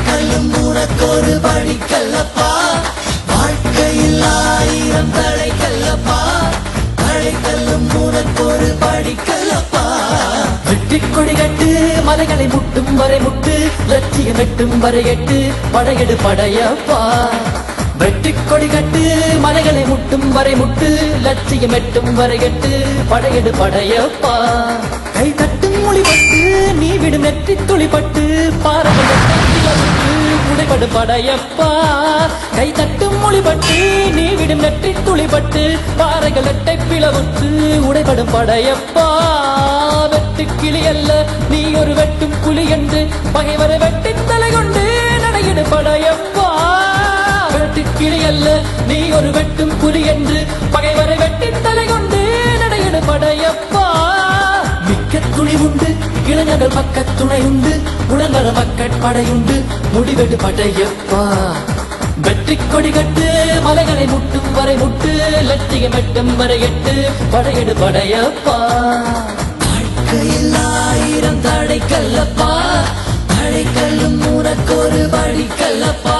கல்லும் உனக்கொரு படிக்கல்லப்பா வாழ்க்கையில் ஆயிரம் தடைக்கல்லப்பா கல்லும் உனக்கொரு படிக்கல்லப்பா வெற்றி கொடி கட்டு மலைகளை முட்டும் வரை முட்டு லட்சியம் எட்டும் வரை எட்டு படையெடு படையப்பா வெற்றி கொடி கட்டு மலைகளை முட்டும் வரை முட்டு லட்சியம் எட்டும் வரை எட்டு படையெடு படையப்பா கை தட்டும் மொழிபட்டு நீ விடும் நெற்றி துளிப்பட்டு பாரம்பரிய உடைபடு படையப்பா கை தட்டும் மொழிபட்டு நீ விடும் நெற்றி துளிப்பட்டு பாறைகள் எட்டை பிளவுற்று உடைபடும் படையப்பா வெட்டு கிளி அல்ல நீ ஒரு வெட்டும் புலி என்று பகைவரை வெட்டி தலை கொண்டு நடையிடு படையப்பா வெட்டு கிளி அல்ல நீ ஒரு வெட்டும் புலி என்று பகைவரை வெட்டி தலை கொண்டு நடையிடு படையப்பா மிக்க துணி உண்டு இளைஞர்கள் பக்க துணை உண்டு உடனர மக்கள் படையுண்டு முடிவெடு படையப்பா வெற்றி கொடி கட்டு மலைகளை முட்டும் வரை முட்டு லட்சியம் எட்டும் வரை எட்டு படையெடு படையப்பா வாழ்க்கையில் ஆயிரம் தடைக்கல்லப்பா தடைக்கல்லும் உனக்கொரு படிக்கல்லப்பா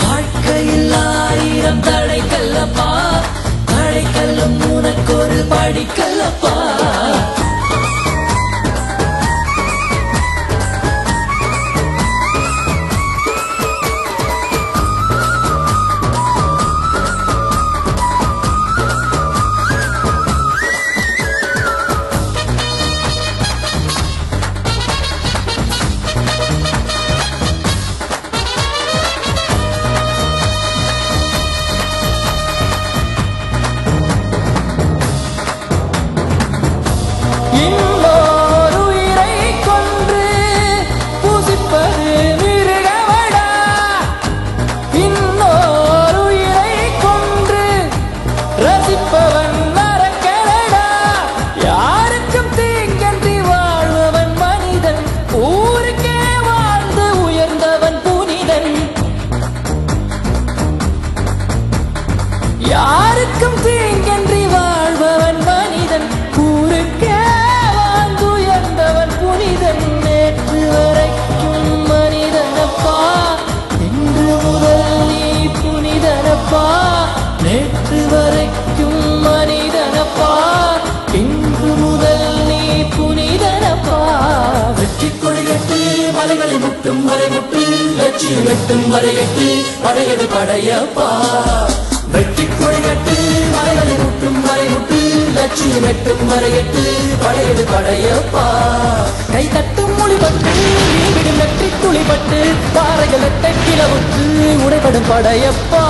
வாழ்க்கையில் ஆயிரம் தடைக்கல்லப்பா தடைக்கல்லும் உனக்கொரு படிக்கல்லப்பா யாருக்கும் தீங்கன்றி வாழ்பவன் மனிதன் ஊருக்கே வாழ்ந்துயர்ந்தவன் புனிதன் நேற்று வரைக்கும் மனிதனப்பா இன்று முதல் நீ புனிதனப்பா நேற்று வரைக்கும் மனிதனப்பா இன்று முதல் நீ புனிதனப்பா வெற்றி கொடி கட்டு மலைகளை முட்டும் வரை முட்டு லட்சியம் எட்டும் வரை எட்டு படையெடு படையப்பா வெற்றி கொடி கட்டு மலைகளை முட்டும் வரை முட்டு லட்சியம் எட்டும் வரை எட்டு படையெடு படையப்பா கை தட்டும் மொழிபட்டு நீ விடும் வெற்றி துளிப்பட்டு பாறைகள் எட்டை கிளவுற்று உடைபடும் படையப்பா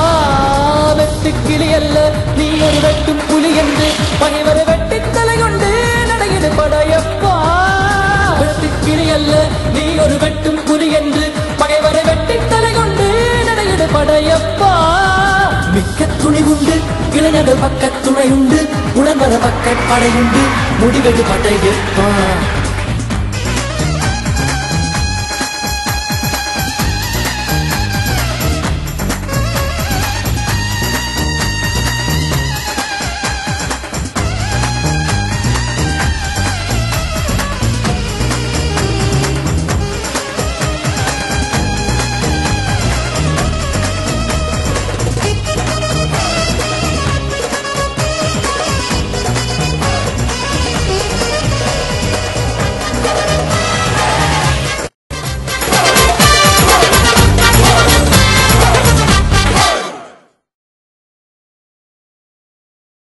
வெட்டு கிளி அல்ல நீ ஒரு வெட்டும் புலி என்று பகைவரை வெட்டி தலை கொண்டு நடையிடு படையப்பா வெட்டு கிளி அல்ல நீ ஒரு வெட்டும் புலி என்று பகைவரை வெட்டி தலை கொண்டு நடையிடு படையப்பா மிக்க துணி உண்டு இளைஞர்கள் பக்க துணை உண்டு உடன்வர மக்கள் படையுண்டு முடிவெடு படையப்பா